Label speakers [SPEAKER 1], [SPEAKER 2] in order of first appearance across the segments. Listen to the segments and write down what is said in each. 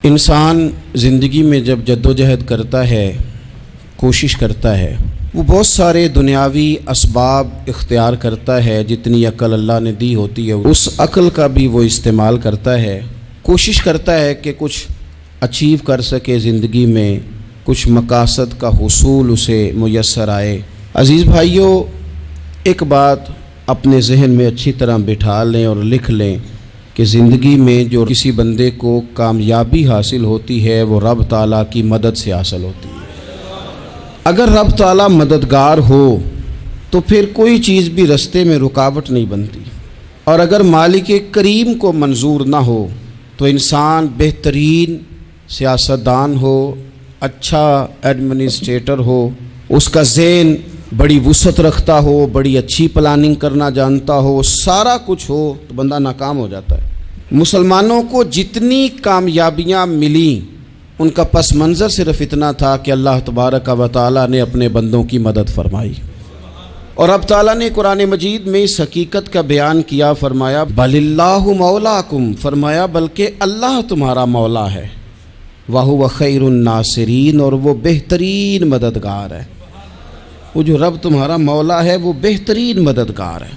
[SPEAKER 1] انسان زندگی میں جب جدوجہد کرتا ہے، کوشش کرتا ہے، وہ بہت سارے دنیاوی اسباب اختیار کرتا ہے، جتنی عقل اللہ نے دی ہوتی ہے اس عقل کا بھی وہ استعمال کرتا ہے، کوشش کرتا ہے کہ کچھ اچیو کر سکے زندگی میں، کچھ مقاصد کا حصول اسے میسر آئے۔ عزیز بھائیوں، ایک بات اپنے ذہن میں اچھی طرح بٹھا لیں اور لکھ لیں کہ زندگی میں جو کسی بندے کو کامیابی حاصل ہوتی ہے وہ رب تعالیٰ کی مدد سے حاصل ہوتی ہے۔ اگر رب تعالیٰ مددگار ہو تو پھر کوئی چیز بھی رستے میں رکاوٹ نہیں بنتی، اور اگر مالک کریم کو منظور نہ ہو تو انسان بہترین سیاستدان ہو، اچھا ایڈمنسٹریٹر ہو، اس کا ذہن بڑی وسعت رکھتا ہو، بڑی اچھی پلاننگ کرنا جانتا ہو، سارا کچھ ہو، تو بندہ ناکام ہو جاتا ہے۔ مسلمانوں کو جتنی کامیابیاں ملیں ان کا پس منظر صرف اتنا تھا کہ اللہ تبارک و تعالیٰ نے اپنے بندوں کی مدد فرمائی، اور اب تعالیٰ نے قرآن مجید میں اس حقیقت کا بیان کیا، فرمایا بل اللہ مولاکم، فرمایا بلکہ اللہ تمہارا مولا ہے، وَهُوَ خَيْرُ النَّاصِرِينَ، اور وہ بہترین مددگار ہے۔ وہ جو رب تمہارا مولا ہے وہ بہترین مددگار ہے،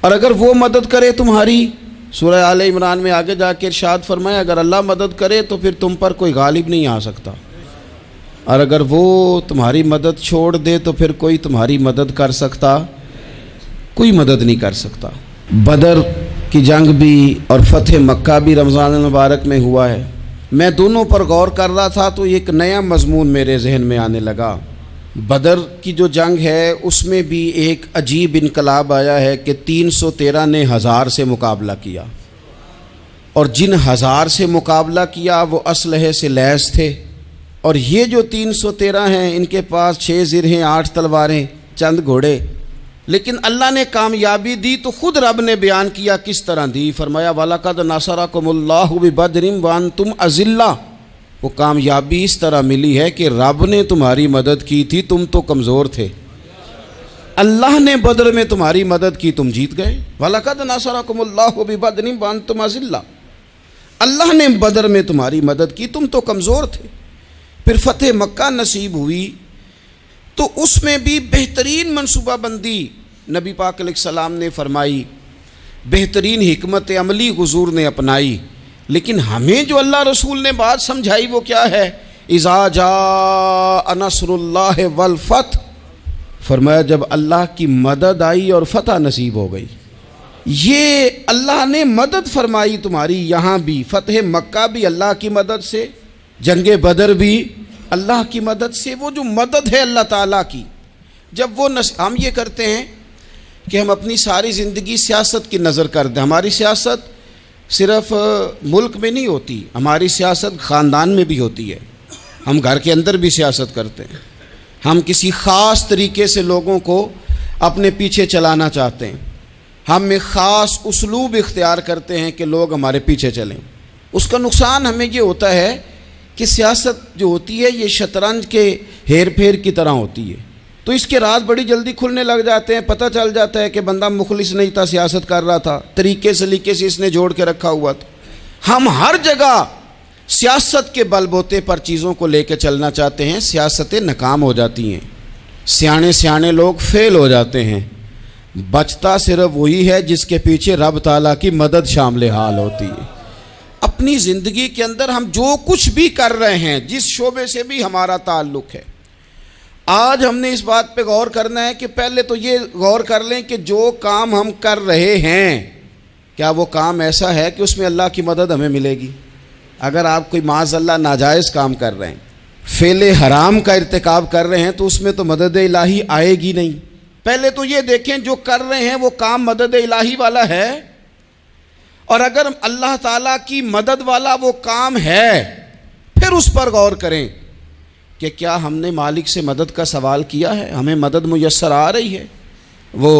[SPEAKER 1] اور اگر وہ مدد کرے تمہاری، سورہ آل عمران میں آگے جا کے ارشاد فرمایا اگر اللہ مدد کرے تو پھر تم پر کوئی غالب نہیں آ سکتا، اور اگر وہ تمہاری مدد چھوڑ دے تو پھر کوئی تمہاری مدد کر سکتا، کوئی مدد نہیں کر سکتا۔ بدر کی جنگ بھی اور فتح مکہ بھی رمضان المبارک میں ہوا ہے۔ میں دونوں پر غور کر رہا تھا تو ایک نیا مضمون میرے ذہن میں آنے لگا۔ بدر کی جو جنگ ہے اس میں بھی ایک عجیب انقلاب آیا ہے کہ 313 نے 1000 سے مقابلہ کیا، اور جن 1000 سے مقابلہ کیا وہ اسلحے سے لیس تھے، اور یہ جو 313 ہیں ان کے پاس 6 زرہیں، 8 تلواریں، چند گھوڑے، لیکن اللہ نے کامیابی دی تو خود رب نے بیان کیا کس طرح دی، فرمایا وَلَقَدْ نَصَرَكُمُ اللَّهُ بِبَدْرٍ وَأَنْتُمْ أَذِلَّةٌ۔ وہ کامیابی اس طرح ملی ہے کہ رب نے تمہاری مدد کی تھی، تم تو کمزور تھے، اللہ نے بدر میں تمہاری مدد کی، تم جیت گئے۔ وَلَقَدْ نَصَرَكُمُ اللَّهُ بِبَدْرٍ وَأَنْتُمْ أَذِلَّةٌ، اللہ نے بدر میں تمہاری مدد کی، تم تو کمزور تھے۔ پھر فتح مکہ نصیب ہوئی تو اس میں بھی بہترین منصوبہ بندی نبی پاک علیہ السلام نے فرمائی، بہترین حکمت عملی حضور نے اپنائی، لیکن ہمیں جو اللہ رسول نے بات سمجھائی وہ کیا ہے؟ اذا جاء نصر اللہ والفتح، فرمایا جب اللہ کی مدد آئی اور فتح نصیب ہو گئی۔ یہ اللہ نے مدد فرمائی تمہاری، یہاں بھی فتح مکہ بھی اللہ کی مدد سے، جنگ بدر بھی اللہ کی مدد سے۔ وہ جو مدد ہے اللہ تعالیٰ کی، جب وہ ہم یہ کرتے ہیں کہ ہم اپنی ساری زندگی سیاست کی نظر کر دیں، ہماری سیاست صرف ملک میں نہیں ہوتی، ہماری سیاست خاندان میں بھی ہوتی ہے، ہم گھر کے اندر بھی سیاست کرتے ہیں، ہم کسی خاص طریقے سے لوگوں کو اپنے پیچھے چلانا چاہتے ہیں، ہم ایک خاص اسلوب اختیار کرتے ہیں کہ لوگ ہمارے پیچھے چلیں۔ اس کا نقصان ہمیں یہ ہوتا ہے کہ سیاست جو ہوتی ہے یہ شطرنج کے ہیر پھیر کی طرح ہوتی ہے، تو اس کے راز بڑی جلدی کھلنے لگ جاتے ہیں، پتہ چل جاتا ہے کہ بندہ مخلص نہیں تھا، سیاست کر رہا تھا، طریقے سلیقے سے اس نے جوڑ کے رکھا ہوا تھا۔ ہم ہر جگہ سیاست کے بل بوتے پر چیزوں کو لے کے چلنا چاہتے ہیں، سیاستیں ناکام ہو جاتی ہیں، سیانے لوگ فیل ہو جاتے ہیں، بچتا صرف وہی ہے جس کے پیچھے رب تعالیٰ کی مدد شامل حال ہوتی ہے۔ اپنی زندگی کے اندر ہم جو کچھ بھی کر رہے ہیں، جس شعبے سے بھی ہمارا تعلق ہے، آج ہم نے اس بات پہ غور کرنا ہے کہ پہلے تو یہ غور کر لیں کہ جو کام ہم کر رہے ہیں کیا وہ کام ایسا ہے کہ اس میں اللہ کی مدد ہمیں ملے گی؟ اگر آپ کوئی معاذ اللہ ناجائز کام کر رہے ہیں، فعل حرام کا ارتکاب کر رہے ہیں، تو اس میں تو مدد الہی آئے گی نہیں۔ پہلے تو یہ دیکھیں جو کر رہے ہیں وہ کام مدد الہی والا ہے، اور اگر اللہ تعالیٰ کی مدد والا وہ کام ہے پھر اس پر غور کریں کہ کیا ہم نے مالک سے مدد کا سوال کیا ہے، ہمیں مدد میسر آ رہی ہے۔ وہ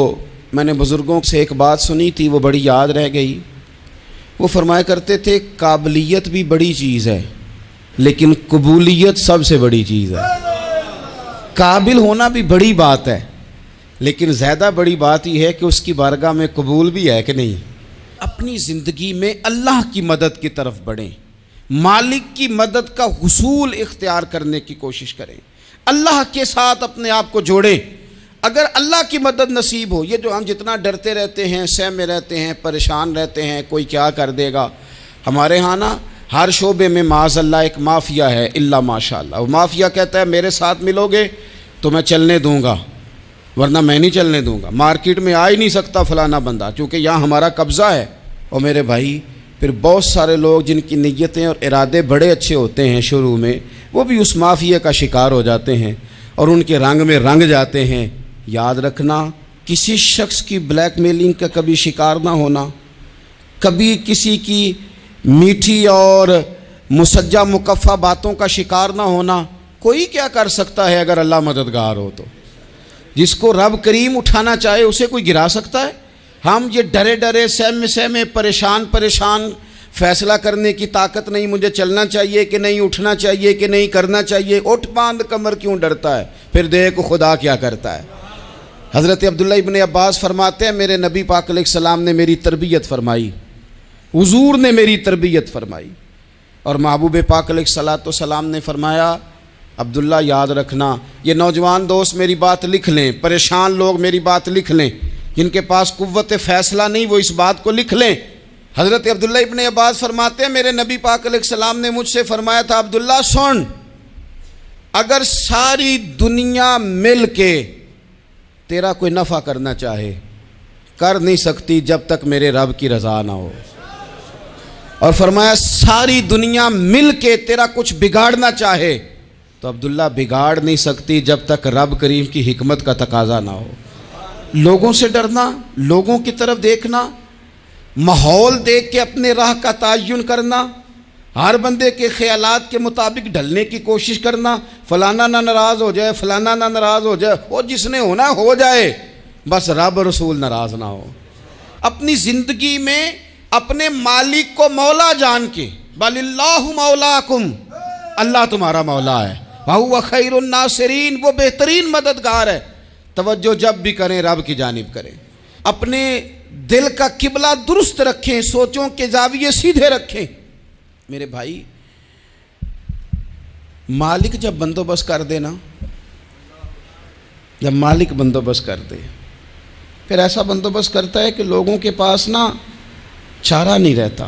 [SPEAKER 1] میں نے بزرگوں سے ایک بات سنی تھی، وہ بڑی یاد رہ گئی۔ وہ فرمایا کرتے تھے قابلیت بھی بڑی چیز ہے لیکن قبولیت سب سے بڑی چیز ہے۔ قابل ہونا بھی بڑی بات ہے لیکن زیادہ بڑی بات یہ ہے کہ اس کی بارگاہ میں قبول بھی ہے کہ نہیں۔ اپنی زندگی میں اللہ کی مدد کی طرف بڑھیں، مالک کی مدد کا حصول اختیار کرنے کی کوشش کریں، اللہ کے ساتھ اپنے آپ کو جوڑیں۔ اگر اللہ کی مدد نصیب ہو، یہ جو ہم جتنا ڈرتے رہتے ہیں، سہمے رہتے ہیں، پریشان رہتے ہیں کوئی کیا کر دے گا، ہمارے ہاں نا ہر شعبے میں معاذ اللہ ایک مافیا ہے، الا ماشاء اللہ۔ وہ مافیا کہتا ہے میرے ساتھ ملو گے تو میں چلنے دوں گا، ورنہ میں نہیں چلنے دوں گا، مارکیٹ میں آ ہی نہیں سکتا فلانا بندہ، چونکہ یہاں ہمارا قبضہ ہے۔ اور میرے بھائی پھر بہت سارے لوگ جن کی نیتیں اور ارادے بڑے اچھے ہوتے ہیں شروع میں، وہ بھی اس مافیا کا شکار ہو جاتے ہیں اور ان کے رنگ میں رنگ جاتے ہیں۔ یاد رکھنا، کسی شخص کی بلیک میلنگ کا کبھی شکار نہ ہونا، کبھی کسی کی میٹھی اور مسجع مکفہ باتوں کا شکار نہ ہونا۔ کوئی کیا کر سکتا ہے اگر اللہ مددگار ہو تو؟ جس کو رب کریم اٹھانا چاہے اسے کوئی گرا سکتا ہے؟ ہم یہ ڈرے ڈرے سہمے پریشان فیصلہ کرنے کی طاقت نہیں، مجھے چلنا چاہیے کہ نہیں، اٹھنا چاہیے کہ نہیں، کرنا چاہیے، اٹھ باندھ کمر کیوں ڈرتا ہے؟ پھر دیکھ خدا کیا کرتا ہے۔ حضرت عبداللہ ابن عباس فرماتے ہیں میرے نبی پاک علیہ السلام نے میری تربیت فرمائی، حضور نے میری تربیت فرمائی، اور محبوب پاک علیہ السلام نے فرمایا عبداللہ یاد رکھنا، یہ نوجوان دوست میری بات لکھ لیں، پریشان لوگ میری بات لکھ لیں، جن کے پاس قوت فیصلہ نہیں وہ اس بات کو لکھ لیں۔ حضرت عبداللہ ابن عباس فرماتے ہیں میرے نبی پاک علیہ السلام نے مجھ سے فرمایا تھا عبداللہ سن، اگر ساری دنیا مل کے تیرا کوئی نفع کرنا چاہے کر نہیں سکتی جب تک میرے رب کی رضا نہ ہو، اور فرمایا ساری دنیا مل کے تیرا کچھ بگاڑنا چاہے تو عبداللہ بگاڑ نہیں سکتی جب تک رب کریم کی حکمت کا تقاضا نہ ہو۔ لوگوں سے ڈرنا، لوگوں کی طرف دیکھنا، ماحول دیکھ کے اپنے راہ کا تعین کرنا، ہر بندے کے خیالات کے مطابق ڈھلنے کی کوشش کرنا، فلانا نہ ناراض ہو جائے، فلانا نہ ناراض ہو جائے، وہ جس نے ہونا ہو جائے، بس رب رسول ناراض نہ ہو۔ اپنی زندگی میں اپنے مالک کو مولا جان کے، بل اللہ مولاکم، اللہ تمہارا مولا ہے، وَهُوَ خَيْرُ النَّاصِرِينَ، وہ بہترین مددگار ہے۔ توجہ جب بھی کریں رب کی جانب کریں، اپنے دل کا قبلہ درست رکھیں، سوچوں کے زاویے سیدھے رکھیں۔ میرے بھائی مالک جب بندوبست کر دے نا، جب مالک بندوبست کر دے پھر ایسا بندوبست کرتا ہے کہ لوگوں کے پاس نا چارہ نہیں رہتا۔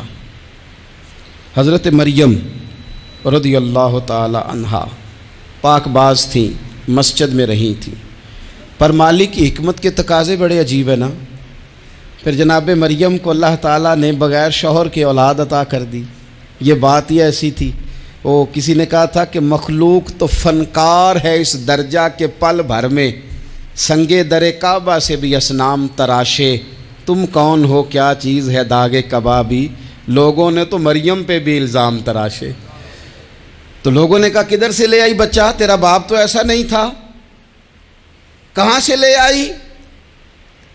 [SPEAKER 1] حضرت مریم رضی اللہ تعالی عنہا پاک باز تھیں، مسجد میں رہی تھیں، پر مالک کی حکمت کے تقاضے بڑے عجیب ہیں نا۔ پھر جناب مریم کو اللہ تعالیٰ نے بغیر شوہر کے اولاد عطا کر دی۔ یہ بات ہی ایسی تھی، وہ کسی نے کہا تھا کہ مخلوق تو فنکار ہے اس درجہ کے پل بھر میں سنگے در کعبہ سے بھی اصنام تراشے، تم کون ہو کیا چیز ہے داغ کبابی، لوگوں نے تو مریم پہ بھی الزام تراشے۔ تو لوگوں نے کہا کدھر سے لے آئی بچہ، تیرا باپ تو ایسا نہیں تھا، کہاں سے لے آئی؟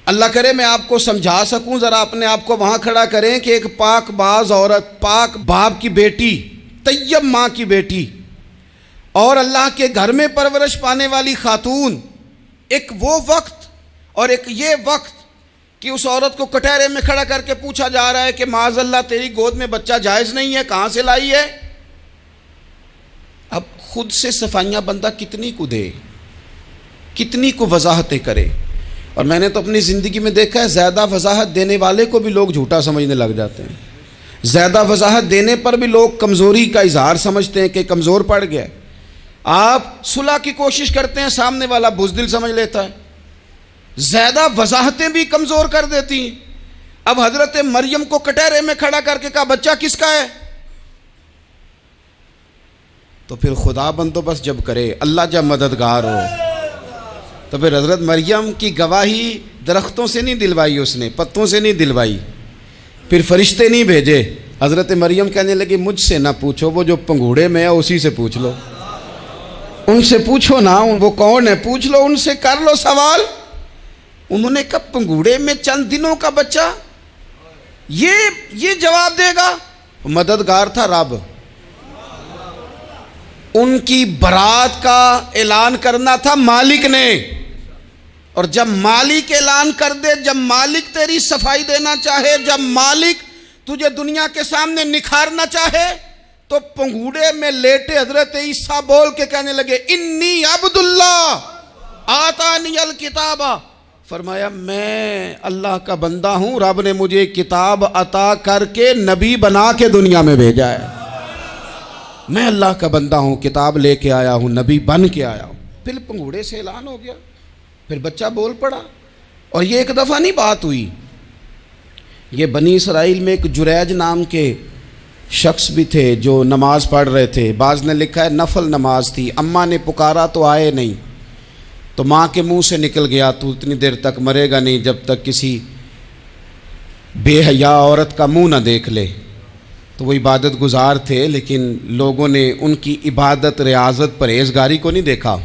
[SPEAKER 1] اللہ کرے میں آپ کو سمجھا سکوں، ذرا اپنے آپ کو وہاں کھڑا کریں کہ ایک پاک باز عورت، پاک باپ کی بیٹی، طیب ماں کی بیٹی، اور اللہ کے گھر میں پرورش پانے والی خاتون، ایک وہ وقت اور ایک یہ وقت کہ اس عورت کو کٹہرے میں کھڑا کر کے پوچھا جا رہا ہے کہ معاذ اللہ تیری گود میں بچہ جائز نہیں ہے، کہاں سے لائی ہے؟ اب خود سے صفائیاں بندہ کتنی کو دے، کتنی کو وضاحتیں کرے۔ اور میں نے تو اپنی زندگی میں دیکھا ہے زیادہ وضاحت دینے والے کو بھی لوگ جھوٹا سمجھنے لگ جاتے ہیں، زیادہ وضاحت دینے پر بھی لوگ کمزوری کا اظہار سمجھتے ہیں کہ کمزور پڑ گیا۔ آپ صلح کی کوشش کرتے ہیں، سامنے والا بزدل سمجھ لیتا ہے، زیادہ وضاحتیں بھی کمزور کر دیتی ہیں۔ اب حضرت مریم کو کٹہرے میں کھڑا کر کے کہا بچہ کس کا ہے؟ تو پھر خدا بندوبست جب کرے، اللہ جب مددگار ہو، تو پھر حضرت مریم کی گواہی درختوں سے نہیں دلوائی، اس نے پتوں سے نہیں دلوائی، پھر فرشتے نہیں بھیجے۔ حضرت مریم کہنے لگی مجھ سے نہ پوچھو، وہ جو پنگوڑے میں ہے اسی سے پوچھ لو، ان سے پوچھو نا، وہ کون ہے پوچھ لو، ان سے کر لو سوال۔ انہوں نے کہا پنگوڑے میں چند دنوں کا بچہ یہ جواب دے گا؟ مددگار تھا رب، ان کی برات کا اعلان کرنا تھا مالک نے، اور جب مالک اعلان کر دے، جب مالک تیری صفائی دینا چاہے، جب مالک تجھے دنیا کے سامنے نکھارنا چاہے، تو پنگوڑے میں لیٹے حضرت عیسیٰ بول کے کہنے لگے انی عبداللہ آتانی الکتاب، فرمایا میں اللہ کا بندہ ہوں، رب نے مجھے کتاب عطا کر کے نبی بنا کے دنیا میں بھیجا ہے، میں اللہ کا بندہ ہوں، کتاب لے کے آیا ہوں، نبی بن کے آیا ہوں۔ پھر پنگوڑے سے اعلان ہو گیا، پھر بچہ بول پڑا، اور یہ ایک دفعہ نہیں بات ہوئی، یہ بنی اسرائیل میں ایک جریج نام کے شخص بھی تھے جو نماز پڑھ رہے تھے، بعض نے لکھا ہے نفل نماز تھی، اماں نے پکارا تو آئے نہیں، تو ماں کے منہ سے نکل گیا تو اتنی دیر تک مرے گا نہیں جب تک کسی بے حیا عورت کا منہ نہ دیکھ لے۔ تو وہ عبادت گزار تھے، لیکن لوگوں نے ان کی عبادت، ریاضت، پرہیزگاری کو نہیں دیکھا،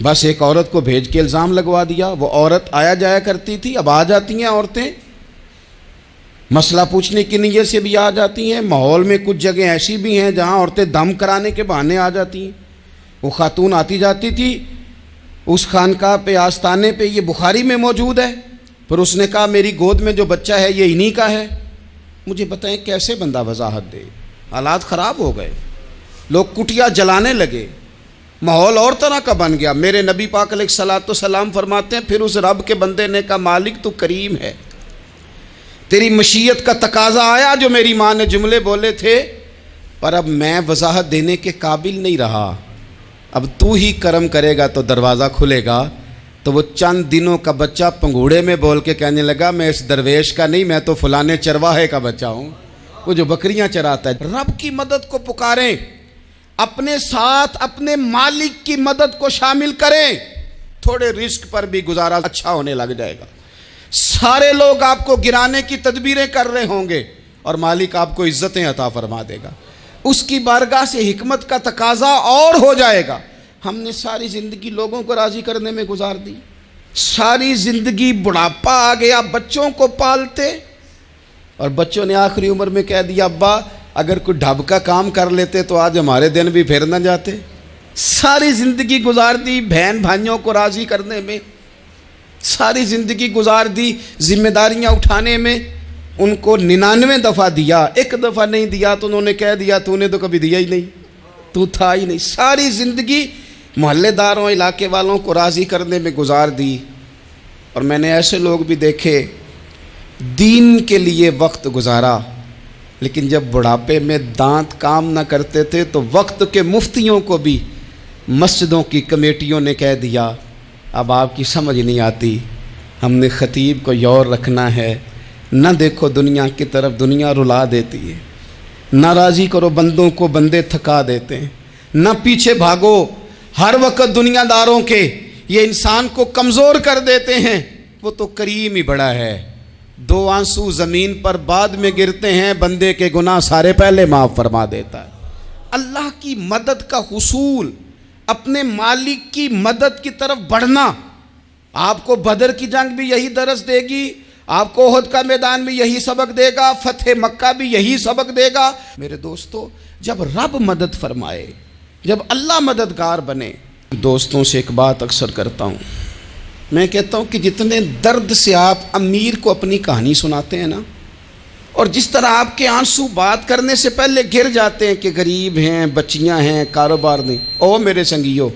[SPEAKER 1] بس ایک عورت کو بھیج کے الزام لگوا دیا۔ وہ عورت آیا جایا کرتی تھی، اب آ جاتی ہیں عورتیں، مسئلہ پوچھنے کی نیت سے بھی آ جاتی ہیں۔ ماحول میں کچھ جگہ ایسی بھی ہیں جہاں عورتیں دم کرانے کے بہانے آ جاتی ہیں۔ وہ خاتون آتی جاتی تھی اس خانقاہ پہ، آستانے پہ، یہ بخاری میں موجود ہے، پھر اس نے کہا میری گود میں جو بچہ ہے یہ انہی کا ہے۔ مجھے بتائیں کیسے بندہ وضاحت دے؟ حالات خراب ہو گئے، لوگ کٹیا جلانے لگے، ماحول اور طرح کا بن گیا۔ میرے نبی پاک علیہ الصلوۃ والسلام فرماتے ہیں پھر اس رب کے بندے نے کہا مالک تو کریم ہے، تیری مشیت کا تقاضا آیا جو میری ماں نے جملے بولے تھے، پر اب میں وضاحت دینے کے قابل نہیں رہا، اب تو ہی کرم کرے گا تو دروازہ کھلے گا۔ تو وہ چند دنوں کا بچہ پنگوڑے میں بول کے کہنے لگا میں اس درویش کا نہیں، میں تو فلانے چرواہے کا بچہ ہوں، وہ جو بکریاں چراتا ہے۔ رب کی مدد کو پکاریں، اپنے ساتھ اپنے مالک کی مدد کو شامل کریں، تھوڑے رزق پر بھی گزارا اچھا ہونے لگ جائے گا۔ سارے لوگ آپ کو گرانے کی تدبیریں کر رہے ہوں گے اور مالک آپ کو عزتیں عطا فرما دے گا، اس کی بارگاہ سے حکمت کا تقاضا اور ہو جائے گا۔ ہم نے ساری زندگی لوگوں کو راضی کرنے میں گزار دی، ساری زندگی بڑھاپا آ گیا بچوں کو پالتے، اور بچوں نے آخری عمر میں کہہ دیا ابا اگر کوئی ڈھب کا کام کر لیتے تو آج ہمارے دن بھی پھر نہ جاتے۔ ساری زندگی گزار دی بہن بھائیوں کو راضی کرنے میں، ساری زندگی گزار دی ذمہ داریاں اٹھانے میں، ان کو 99 دفعہ دیا، ایک دفعہ نہیں دیا تو انہوں نے کہہ دیا تو نے تو کبھی دیا ہی نہیں، تو تھا ہی نہیں۔ ساری زندگی محلے داروں، علاقے والوں کو راضی کرنے میں گزار دی۔ اور میں نے ایسے لوگ بھی دیکھے دین کے لیے وقت گزارا، لیکن جب بڑھاپے میں دانت کام نہ کرتے تھے تو وقت کے مفتیوں کو بھی مسجدوں کی کمیٹیوں نے کہہ دیا اب آپ کی سمجھ نہیں آتی، ہم نے خطیب کو یور رکھنا ہے، نہ دیکھو دنیا کی طرف، دنیا رلا دیتی ہے، نہ راضی کرو بندوں کو، بندے تھکا دیتے ہیں، نہ پیچھے بھاگو ہر وقت دنیا داروں کے، یہ انسان کو کمزور کر دیتے ہیں۔ وہ تو کریم ہی بڑا ہے، 2 آنسو زمین پر بعد میں گرتے ہیں، بندے کے گناہ سارے پہلے معاف فرما دیتا ہے۔ اللہ کی مدد کا حصول، اپنے مالک کی مدد کی طرف بڑھنا، آپ کو بدر کی جنگ بھی یہی درس دے گی، آپ کو احد کا میدان بھی یہی سبق دے گا، فتح مکہ بھی یہی سبق دے گا۔ میرے دوستو جب رب مدد فرمائے، جب اللہ مددگار بنے، دوستوں سے ایک بات اکثر کرتا ہوں، میں کہتا ہوں کہ جتنے درد سے آپ امیر کو اپنی کہانی سناتے ہیں نا، اور جس طرح آپ کے آنسو بات کرنے سے پہلے گر جاتے ہیں کہ غریب ہیں، بچیاں ہیں، کاروبار نہیں، او میرے سنگیو،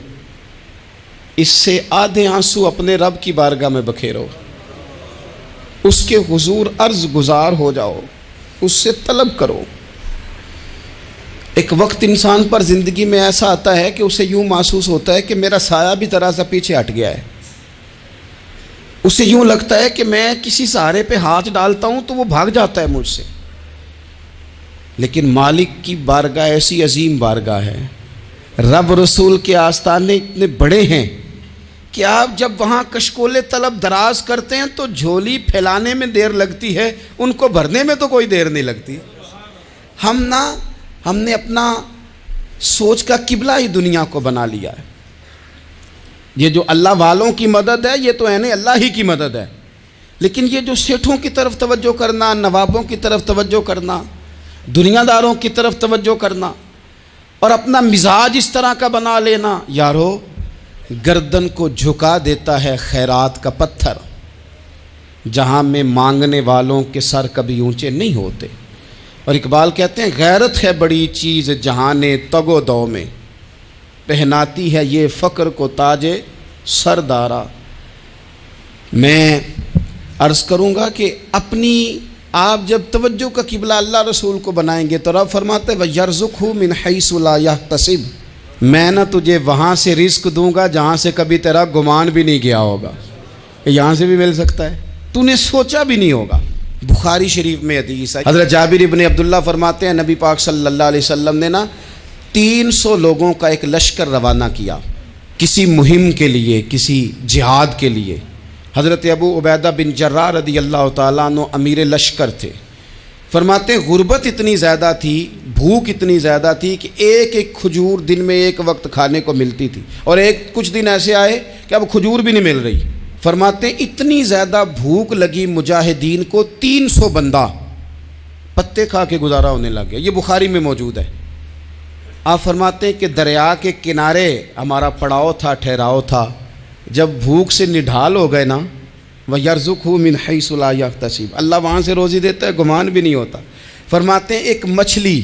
[SPEAKER 1] اس سے آدھے آنسو اپنے رب کی بارگاہ میں بکھیرو، اس کے حضور عرض گزار ہو جاؤ، اس سے طلب کرو۔ ایک وقت انسان پر زندگی میں ایسا آتا ہے کہ اسے یوں محسوس ہوتا ہے کہ میرا سایہ بھی ذرا سا پیچھے ہٹ گیا ہے، اسے یوں لگتا ہے کہ میں کسی سہارے پہ ہاتھ ڈالتا ہوں تو وہ بھاگ جاتا ہے مجھ سے، لیکن مالک کی بارگاہ ایسی عظیم بارگاہ ہے، رب رسول کے آستانے اتنے بڑے ہیں کہ آپ جب وہاں کشکول طلب دراز کرتے ہیں تو جھولی پھیلانے میں دیر لگتی ہے، ان کو بھرنے میں تو کوئی دیر نہیں لگتی۔ ہم نے اپنا سوچ کا قبلہ ہی دنیا کو بنا لیا ہے۔ یہ جو اللہ والوں کی مدد ہے یہ تو یعنی اللہ ہی کی مدد ہے، لیکن یہ جو سیٹھوں کی طرف توجہ کرنا، نوابوں کی طرف توجہ کرنا، دنیا داروں کی طرف توجہ کرنا، اور اپنا مزاج اس طرح کا بنا لینا، یارو گردن کو جھکا دیتا ہے خیرات کا پتھر، جہاں میں مانگنے والوں کے سر کبھی اونچے نہیں ہوتے۔ اور اقبال کہتے ہیں غیرت ہے بڑی چیز جہان تگ و دو میں، پہناتی ہے یہ فقر کو تاج سردارا۔ میں عرض کروں گا کہ اپنی آپ جب توجہ کا قبلہ اللہ رسول کو بنائیں گے تو رب فرماتے ہیں وَيَرْزُقْهُ مِنْ حَيْثُ لَا يَحْتَسِبُ، میں نہ تجھے وہاں سے رزق دوں گا جہاں سے کبھی تیرا گمان بھی نہیں گیا ہوگا، یہاں سے بھی مل سکتا ہے، تو نے سوچا بھی نہیں ہوگا۔ بخاری شریف میں حدیث ہے، حضرت جابر ابن عبداللہ فرماتے ہیں نبی پاک صلی اللہ علیہ وسلم نے 300 لوگوں کا ایک لشکر روانہ کیا کسی مہم کے لیے، کسی جہاد کے لیے۔ حضرت ابو عبیدہ بن جراح رضی اللہ تعالیٰ عنہ امیر لشکر تھے۔ فرماتے ہیں غربت اتنی زیادہ تھی، بھوک اتنی زیادہ تھی کہ ایک ایک کھجور دن میں ایک وقت کھانے کو ملتی تھی، اور کچھ دن ایسے آئے کہ اب کھجور بھی نہیں مل رہی۔ فرماتے ہیں اتنی زیادہ بھوک لگی مجاہدین کو 300 بندہ پتے کھا کے گزارا ہونے لگ گیا۔ یہ بخاری میں موجود ہے۔ آپ فرماتے ہیں کہ دریا کے کنارے ہمارا پڑاؤ تھا، ٹھہراؤ تھا، جب بھوک سے نڈھال ہو گئے نا وَيَرْزُقْهُ مِنْ حَيْثُ لَا يَحْتَسِبُ، اللہ وہاں سے روزی دیتا ہے، گمان بھی نہیں ہوتا۔ فرماتے ہیں ایک مچھلی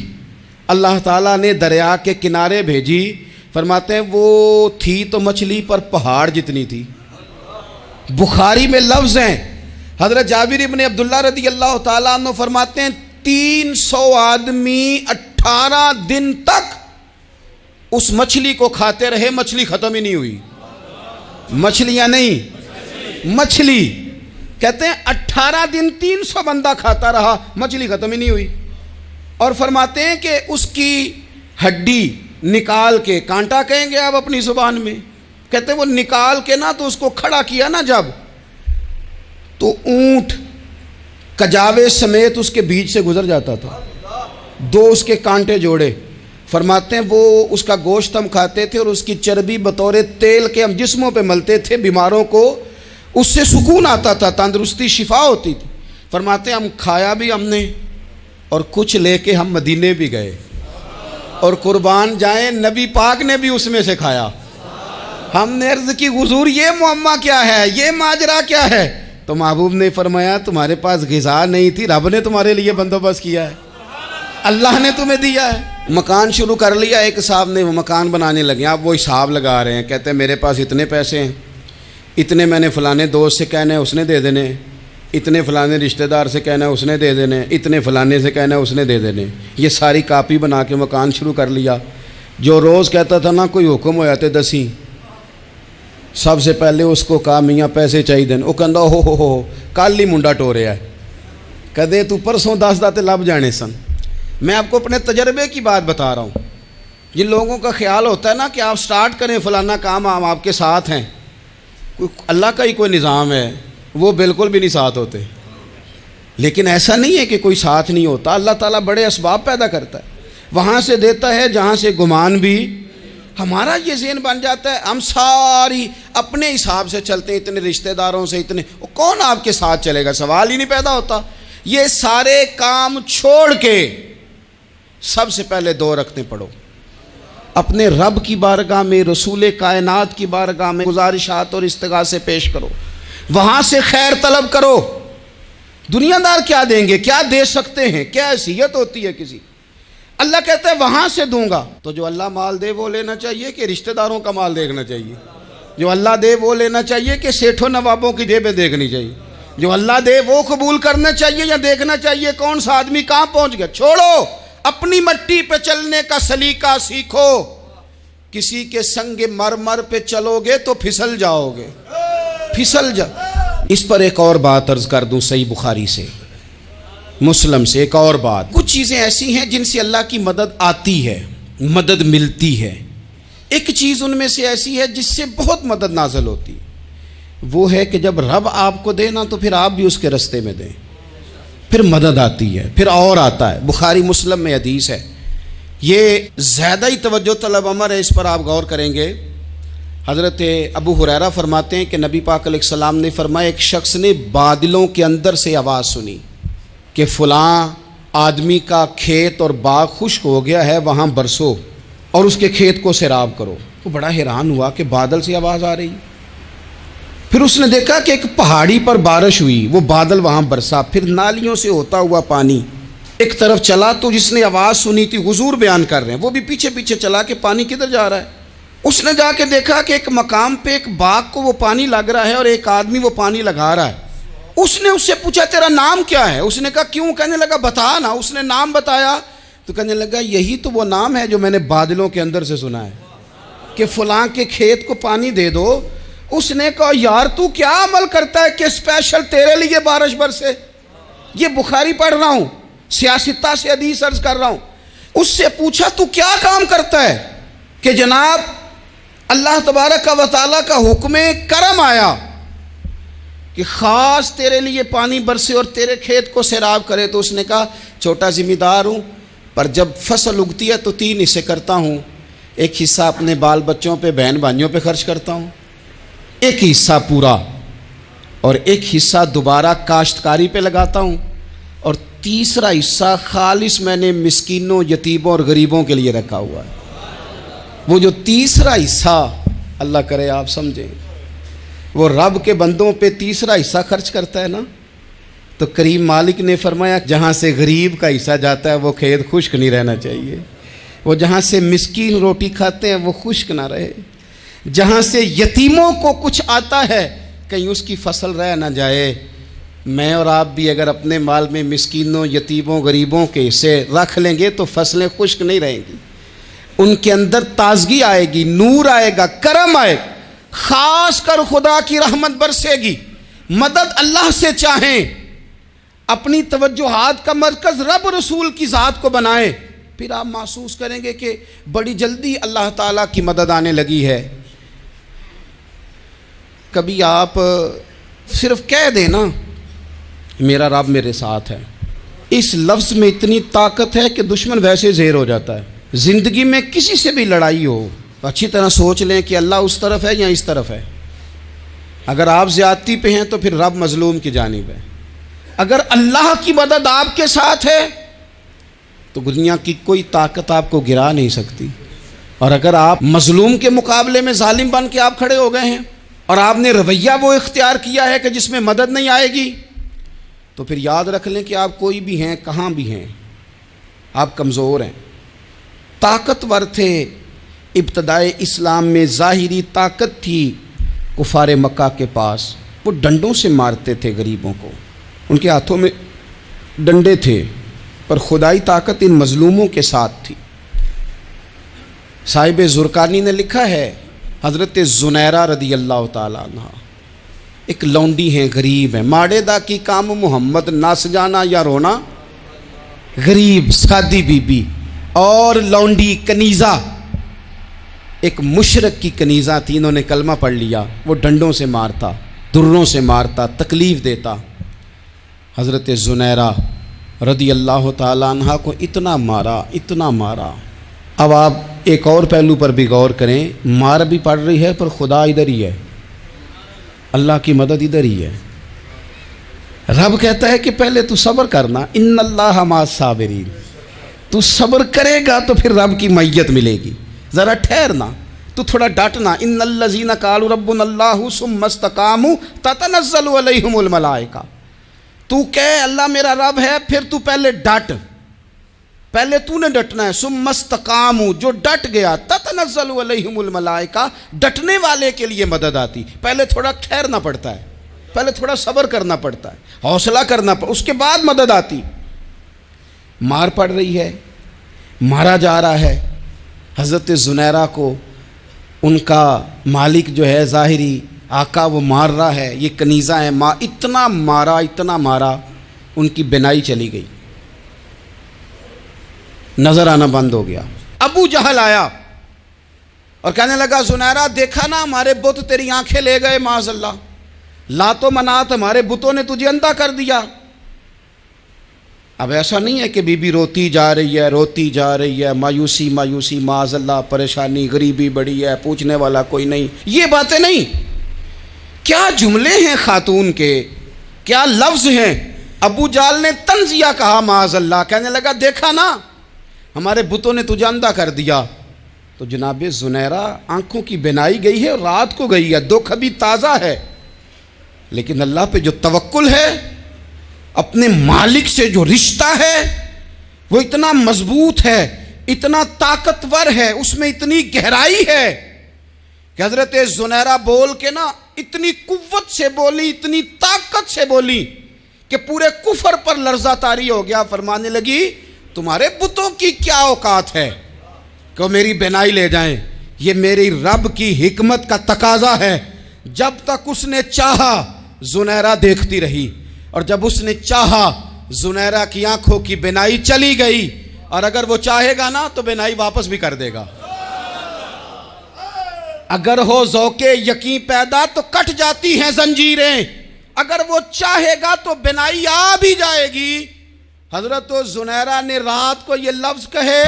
[SPEAKER 1] اللہ تعالیٰ نے دریا کے کنارے بھیجی، فرماتے ہیں وہ تھی تو مچھلی پر پہاڑ جتنی تھی۔ بخاری میں لفظ ہیں، حضرت جابر ابن عبداللہ رضی اللہ تعالیٰ عنہ فرماتے ہیں 300 آدمی 18 دن تک اس مچھلی کو کھاتے رہے، مچھلی ختم ہی نہیں ہوئی۔ مچھلیاں نہیں، مچھلی کہتے ہیں 18 دن 300 بندہ کھاتا رہا، مچھلی ختم ہی نہیں ہوئی۔ اور فرماتے ہیں کہ اس کی ہڈی نکال کے، کانٹا کہیں گے آپ اپنی زبان میں، کہتے ہیں وہ نکال کے نا تو اس کو کھڑا کیا نا جب، تو اونٹ کجاوے سمیت اس کے بیچ سے گزر جاتا تھا، 2 اس کے کانٹے جوڑے۔ فرماتے ہیں وہ اس کا گوشت ہم کھاتے تھے اور اس کی چربی بطور تیل کے ہم جسموں پہ ملتے تھے، بیماروں کو اس سے سکون آتا تھا، تندرستی شفا ہوتی تھی۔ فرماتے ہیں ہم کھایا بھی ہم نے، اور کچھ لے کے ہم مدینے بھی گئے، اور قربان جائیں نبی پاک نے بھی اس میں سے کھایا۔ ہم نے عرض کی حضور یہ معمہ کیا ہے، یہ ماجرا کیا ہے؟ تو محبوب نے فرمایا تمہارے پاس غذا نہیں تھی، رب نے تمہارے لیے بندوبست کیا ہے، اللہ نے تمہیں دیا ہے۔ مکان شروع کر لیا، ایک صاحب نے وہ مکان بنانے لگے، آپ وہ حساب لگا رہے ہیں، کہتے ہیں میرے پاس اتنے پیسے ہیں، اتنے میں نے فلانے دوست سے کہنا ہے اس نے دے دینے، اتنے فلانے رشتہ دار سے کہنا ہے اس نے دے دینے، اتنے فلانے سے کہنا ہے اس نے دے دینے۔ یہ ساری کاپی بنا کے مکان شروع کر لیا۔ جو روز کہتا تھا نا کوئی حکم ہو جاتے 10، سب سے پہلے اس کو کہا میاں پیسے چاہیے دین، وہ کہندا ہو کل ہی منڈا ٹوریا ہے، کدے تو پرسوں 10 داتے لب جانے سن۔ میں آپ کو اپنے تجربے کی بات بتا رہا ہوں۔ جن لوگوں کا خیال ہوتا ہے نا کہ آپ سٹارٹ کریں فلانا کام، ہم آپ کے ساتھ ہیں، اللہ کا ہی کوئی نظام ہے، وہ بالکل بھی نہیں ساتھ ہوتے۔ لیکن ایسا نہیں ہے کہ کوئی ساتھ نہیں ہوتا، اللہ تعالیٰ بڑے اسباب پیدا کرتا ہے، وہاں سے دیتا ہے جہاں سے گمان بھی۔ ہمارا یہ ذہن بن جاتا ہے ہم ساری اپنے حساب سے چلتے ہیں، اتنے رشتہ داروں سے، اتنے، کون آپ کے ساتھ چلے گا؟ سوال ہی نہیں پیدا ہوتا۔ یہ سارے کام چھوڑ کے سب سے پہلے 2 رکعتیں پڑھو، اپنے رب کی بارگاہ میں، رسول کائنات کی بارگاہ میں گزارشات اور استغاثے پیش کرو، وہاں سے خیر طلب کرو۔ دنیا دار کیا دیں گے، کیا دے سکتے ہیں، کیا حیثیت ہوتی ہے کسی؟ اللہ کہتا ہے وہاں سے دوں گا۔ تو جو اللہ مال دے وہ لینا چاہیے کہ رشتہ داروں کا مال دیکھنا چاہیے؟ جو اللہ دے وہ لینا چاہیے کہ سیٹھوں نوابوں کی جیبیں دیکھنی چاہیے؟ جو اللہ دے وہ قبول کرنا چاہیے یا دیکھنا چاہیے کون سا آدمی کہاں پہنچ گیا؟ چھوڑو، اپنی مٹی پہ چلنے کا سلیقہ سیکھو۔ کسی کے سنگ مرمر پہ چلو گے تو پھسل جاؤ گے، پھسل جا۔ اس پر ایک اور بات عرض کر دوں، صحیح بخاری سے، مسلم سے ایک اور بات۔ کچھ چیزیں ایسی ہیں جن سے اللہ کی مدد آتی ہے، مدد ملتی ہے۔ ایک چیز ان میں سے ایسی ہے جس سے بہت مدد نازل ہوتی، وہ ہے کہ جب رب آپ کو دے نا تو پھر آپ بھی اس کے رستے میں دیں، پھر مدد آتی ہے، پھر اور آتا ہے۔ بخاری مسلم میں حدیث ہے، یہ زیادہ ہی توجہ طلب امر ہے، اس پر آپ غور کریں گے۔ حضرت ابو ہریرہ فرماتے ہیں کہ نبی پاک علیہ السلام نے فرمایا ایک شخص نے بادلوں کے اندر سے آواز سنی کہ فلاں آدمی کا کھیت اور باغ خشک ہو گیا ہے، وہاں برسو اور اس کے کھیت کو سیراب کرو۔ وہ بڑا حیران ہوا کہ بادل سے آواز آ رہی۔ پھر اس نے دیکھا کہ ایک پہاڑی پر بارش ہوئی، وہ بادل وہاں برسا، پھر نالیوں سے ہوتا ہوا پانی ایک طرف چلا تو جس نے آواز سنی تھی حضور بیان کر رہے ہیں، وہ بھی پیچھے پیچھے چلا کہ پانی کدھر جا رہا ہے۔ اس نے جا کے دیکھا کہ ایک مقام پہ ایک باغ کو وہ پانی لگ رہا ہے اور ایک آدمی وہ پانی لگا رہا ہے۔ اس نے اس سے پوچھا تیرا نام کیا ہے؟ اس نے کہا کیوں؟ کہنے لگا بتا نا۔ اس نے نام بتایا تو کہنے لگا یہی تو وہ نام ہے جو میں نے بادلوں کے اندر سے سنا ہے کہ فلاں کے کھیت کو پانی دے دو۔ اس نے کہا یار تو کیا عمل کرتا ہے کہ اسپیشل تیرے لیے بارش برسے؟ یہ بخاری پڑھ رہا ہوں، سیاستہ سے حدیث عرض کر رہا ہوں۔ اس سے پوچھا تو کیا کام کرتا ہے کہ جناب اللہ تبارک و تعالیٰ کا حکم کرم آیا کہ خاص تیرے لیے پانی برسے اور تیرے کھیت کو سیراب کرے؟ تو اس نے کہا چھوٹا ذمہ دار ہوں، پر جب فصل اگتی ہے تو 3 حصے کرتا ہوں، ایک حصہ اپنے بال بچوں پہ بہن بھائیوں پہ خرچ کرتا ہوں، ایک حصہ پورا، اور ایک حصہ دوبارہ کاشتکاری پہ لگاتا ہوں، اور تیسرا حصہ خالص میں نے مسکینوں، یتیموں اور غریبوں کے لیے رکھا ہوا ہے۔ وہ جو تیسرا حصہ اللہ کرے آپ سمجھیں، وہ رب کے بندوں پہ تیسرا حصہ خرچ کرتا ہے نا، تو کریم مالک نے فرمایا جہاں سے غریب کا حصہ جاتا ہے وہ کھیت خشک نہیں رہنا چاہیے، وہ جہاں سے مسکین روٹی کھاتے ہیں وہ خشک نہ رہے، جہاں سے یتیموں کو کچھ آتا ہے کہیں اس کی فصل رہ نہ جائے۔ میں اور آپ بھی اگر اپنے مال میں مسکینوں، یتیموں، غریبوں کے حصے رکھ لیں گے تو فصلیں خشک نہیں رہیں گی، ان کے اندر تازگی آئے گی، نور آئے گا، کرم آئے گا، خاص کر خدا کی رحمت برسے گی۔ مدد اللہ سے چاہیں، اپنی توجہات کا مرکز رب رسول کی ذات کو بنائیں، پھر آپ محسوس کریں گے کہ بڑی جلدی اللہ تعالیٰ کی مدد آنے لگی ہے۔ کبھی آپ صرف کہہ دیں نا میرا رب میرے ساتھ ہے، اس لفظ میں اتنی طاقت ہے کہ دشمن ویسے زہر ہو جاتا ہے۔ زندگی میں کسی سے بھی لڑائی ہو تو اچھی طرح سوچ لیں کہ اللہ اس طرف ہے یا اس طرف ہے۔ اگر آپ زیادتی پہ ہیں تو پھر رب مظلوم کی جانب ہے۔ اگر اللہ کی مدد آپ کے ساتھ ہے تو دنیا کی کوئی طاقت آپ کو گرا نہیں سکتی، اور اگر آپ مظلوم کے مقابلے میں ظالم بن کے آپ کھڑے ہو گئے ہیں اور آپ نے رویہ وہ اختیار کیا ہے کہ جس میں مدد نہیں آئے گی، تو پھر یاد رکھ لیں کہ آپ کوئی بھی ہیں، کہاں بھی ہیں، آپ کمزور ہیں۔ طاقتور تھے ابتدائے اسلام میں، ظاہری طاقت تھی کفار مکہ کے پاس، وہ ڈنڈوں سے مارتے تھے غریبوں کو، ان کے ہاتھوں میں ڈنڈے تھے، پر خدائی طاقت ان مظلوموں کے ساتھ تھی۔ صاحب زرقانی نے لکھا ہے حضرت زنیرہ رضی اللہ تعالیٰ عنہ ایک لونڈی ہیں، غریب ہیں، ماڑے دا کی کام محمد نس جانا یا رونا، غریب سادی بی بی اور لونڈی کنیزہ، ایک مشرک کی کنیزہ تھی، انہوں نے کلمہ پڑھ لیا، وہ ڈنڈوں سے مارتا، دروں سے مارتا، تکلیف دیتا۔ حضرت زنیرہ رضی اللہ تعالیٰ عنہ کو اتنا مارا، اتنا مارا۔ اب آپ ایک اور پہلو پر بھی غور کریں، مار بھی پڑ رہی ہے پر خدا ادھر ہی ہے، اللہ کی مدد ادھر ہی ہے۔ رب کہتا ہے کہ پہلے تو صبر کرنا، ان اللہ مع الصابرین، تو صبر کرے گا تو پھر رب کی معیت ملے گی، ذرا ٹھہرنا، تو تھوڑا ڈٹنا۔ ان الذین قالوا ربنا اللہ ثم استقاموا تتنزل علیہم الملائکہ، تو کہے اللہ میرا رب ہے، پھر تو پہلے ڈٹ، پہلے تو نے ڈٹنا ہے۔ ثم استقاموا، جو ڈٹ گیا، تتنزل علیہم الملائکہ، ڈٹنے والے کے لیے مدد آتی، پہلے تھوڑا ٹھہرنا پڑتا ہے، پہلے تھوڑا صبر کرنا پڑتا ہے، حوصلہ کرنا پڑتا، اس کے بعد مدد آتی۔ مار پڑ رہی ہے، مارا جا رہا ہے حضرت زنیرہ کو، ان کا مالک جو ہے ظاہری آقا وہ مار رہا ہے، یہ کنیزہ ہے، اتنا مارا اتنا مارا، ان کی بینائی چلی گئی، نظر آنا بند ہو گیا۔ ابو جہل آیا اور کہنے لگا زنیرہ دیکھا نا ہمارے بت تیری آنکھیں لے گئے، معاذ اللہ، لات و منات ہمارے بتوں نے تجھے اندھا کر دیا۔ اب ایسا نہیں ہے کہ بی بی روتی جا رہی ہے، روتی جا رہی ہے، مایوسی مایوسی، معاذ اللہ، پریشانی، غریبی بڑی ہے، پوچھنے والا کوئی نہیں، یہ باتیں نہیں۔ کیا جملے ہیں خاتون کے، کیا لفظ ہیں۔ ابو جہل نے تنزیہ کہا، معاذ اللہ، کہنے لگا دیکھا نا ہمارے بتوں نے تجھے اندھا کر دیا۔ تو جناب زنیرہ آنکھوں کی بینائی گئی ہے اور رات کو گئی ہے، دکھ ابھی تازہ ہے، لیکن اللہ پہ جو توکل ہے، اپنے مالک سے جو رشتہ ہے، وہ اتنا مضبوط ہے، اتنا طاقتور ہے، اس میں اتنی گہرائی ہے کہ حضرت زنیرہ بول کے نا اتنی قوت سے بولی، اتنی طاقت سے بولی کہ پورے کفر پر لرزہ طاری ہو گیا۔ فرمانے لگی تمہارے بتوں کی کیا اوقات ہے کہ وہ میری بینائی لے جائیں؟ یہ میری رب کی حکمت کا تقاضا ہے۔ جب تک اس نے چاہا زنیرہ دیکھتی رہی، اور جب اس نے چاہا زنیرہ کی آنکھوں کی بینائی چلی گئی، اور اگر وہ چاہے گا نا تو بینائی واپس بھی کر دے گا۔ اگر ہو ذوق یقین پیدا تو کٹ جاتی ہیں زنجیریں، اگر وہ چاہے گا تو بینائی آ بھی جائے گی۔ حضرت زنیرہ نے رات کو یہ لفظ کہے،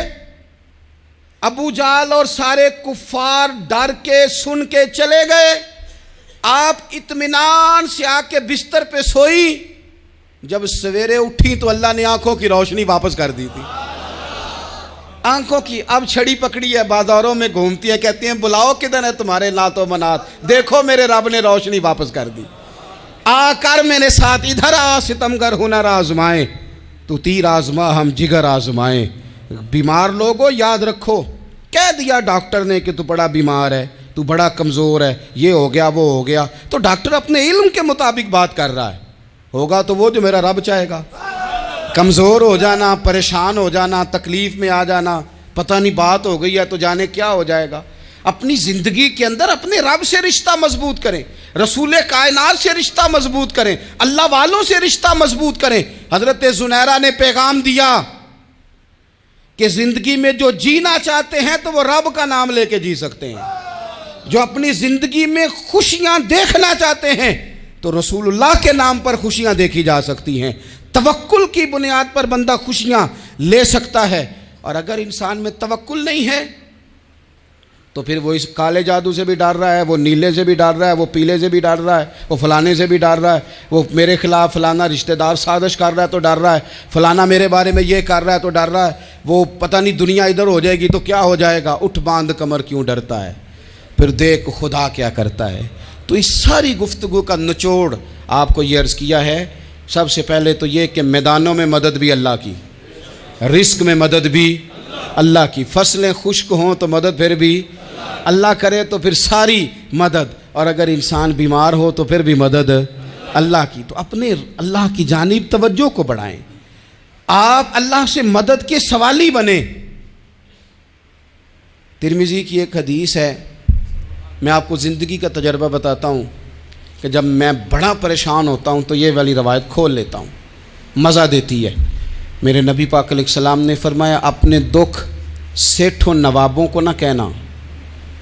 [SPEAKER 1] ابو جہل اور سارے کفار ڈر کے سن کے چلے گئے، آپ اطمینان سے آ کے بستر پہ سوئی۔ جب سویرے اٹھی تو اللہ نے آنکھوں کی روشنی واپس کر دی تھی۔ آنکھوں کی اب چھڑی پکڑی ہے، بازاروں میں گھومتی ہیں، کہتی ہیں بلاؤ کدھر ہے تمہارے نعت و منات، دیکھو میرے رب نے روشنی واپس کر دی۔ آ کر میرے ساتھ ادھر آ، ستمگر ہنر آزمائیں، تو تیر آزما ہم جگر آزمائیں۔ بیمار لوگوں یاد رکھو، کہہ دیا ڈاکٹر نے کہ تو بڑا بیمار ہے، تو بڑا کمزور ہے، یہ ہو گیا وہ ہو گیا، تو ڈاکٹر اپنے علم کے مطابق بات کر رہا ہے، ہوگا تو وہ جو میرا رب چاہے گا۔ کمزور ہو جانا، پریشان ہو جانا، تکلیف میں آ جانا، پتہ نہیں بات ہو گئی ہے تو جانے کیا ہو جائے گا۔ اپنی زندگی کے اندر اپنے رب سے رشتہ مضبوط کریں، رسول کائنات سے رشتہ مضبوط کریں، اللہ والوں سے رشتہ مضبوط کریں۔ حضرت زنیرہ نے پیغام دیا کہ زندگی میں جو جینا چاہتے ہیں تو وہ رب کا نام لے کے جی سکتے ہیں، جو اپنی زندگی میں خوشیاں دیکھنا چاہتے ہیں تو رسول اللہ کے نام پر خوشیاں دیکھی جا سکتی ہیں۔ توکل کی بنیاد پر بندہ خوشیاں لے سکتا ہے، اور اگر انسان میں توکل نہیں ہے تو پھر وہ اس کالے جادو سے بھی ڈر رہا ہے، وہ نیلے سے بھی ڈر رہا ہے، وہ پیلے سے بھی ڈر رہا ہے، وہ فلانے سے بھی ڈر رہا ہے، وہ میرے خلاف فلانا رشتہ دار سازش کر رہا ہے تو ڈر رہا ہے، فلانا میرے بارے میں یہ کر رہا ہے تو ڈر رہا ہے، وہ پتہ نہیں دنیا ادھر ہو جائے گی تو کیا ہو جائے گا، اٹھ باندھ کمر کیوں ڈرتا ہے، پھر دیکھ خدا کیا کرتا ہے۔ تو اس ساری گفتگو کا نچوڑ آپ کو یہ عرض کیا ہے، سب سے پہلے تو یہ کہ میدانوں میں مدد بھی اللہ کی، رزق میں مدد بھی اللہ کی، فصلیں خشک ہوں تو مدد پھر بھی اللہ کرے، تو پھر ساری مدد، اور اگر انسان بیمار ہو تو پھر بھی مدد اللہ کی۔ تو اپنے اللہ کی جانب توجہ کو بڑھائیں، آپ اللہ سے مدد کے سوالی بنیں۔ ترمذی کی ایک حدیث ہے، میں آپ کو زندگی کا تجربہ بتاتا ہوں کہ جب میں بڑا پریشان ہوتا ہوں تو یہ والی روایت کھول لیتا ہوں، مزہ دیتی ہے۔ میرے نبی پاک علیہ السلام نے فرمایا اپنے دکھ سیٹھوں نوابوں کو نہ کہنا،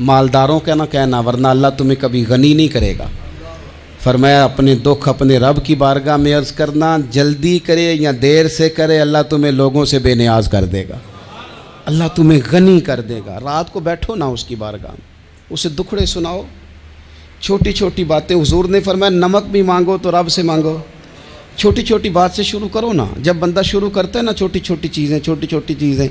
[SPEAKER 1] مالداروں کا نہ کہنا، ورنہ اللہ تمہیں کبھی غنی نہیں کرے گا۔ فرمایا اپنے دکھ اپنے رب کی بارگاہ میں عرض کرنا، جلدی کرے یا دیر سے کرے اللہ تمہیں لوگوں سے بے نیاز کر دے گا، اللہ تمہیں غنی کر دے گا۔ رات کو بیٹھو نا اس کی بارگاہ میں، اسے دکھڑے سناؤ، چھوٹی چھوٹی باتیں، حضور نے فرمایا نمک بھی مانگو تو رب سے مانگو، چھوٹی چھوٹی بات سے شروع کرو نا۔ جب بندہ شروع کرتا ہے نا چھوٹی چھوٹی چیزیں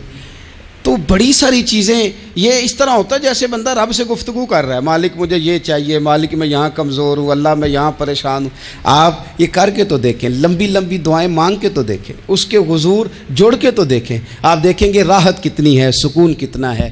[SPEAKER 1] تو بڑی ساری چیزیں یہ اس طرح ہوتا ہے جیسے بندہ رب سے گفتگو کر رہا ہے، مالک مجھے یہ چاہیے، مالک میں یہاں کمزور ہوں، اللہ میں یہاں پریشان ہوں۔ آپ یہ کر کے تو دیکھیں، لمبی لمبی دعائیں مانگ کے تو دیکھیں، اس کے حضور جوڑ کے تو دیکھیں، آپ دیکھیں گے راحت کتنی ہے، سکون کتنا ہے۔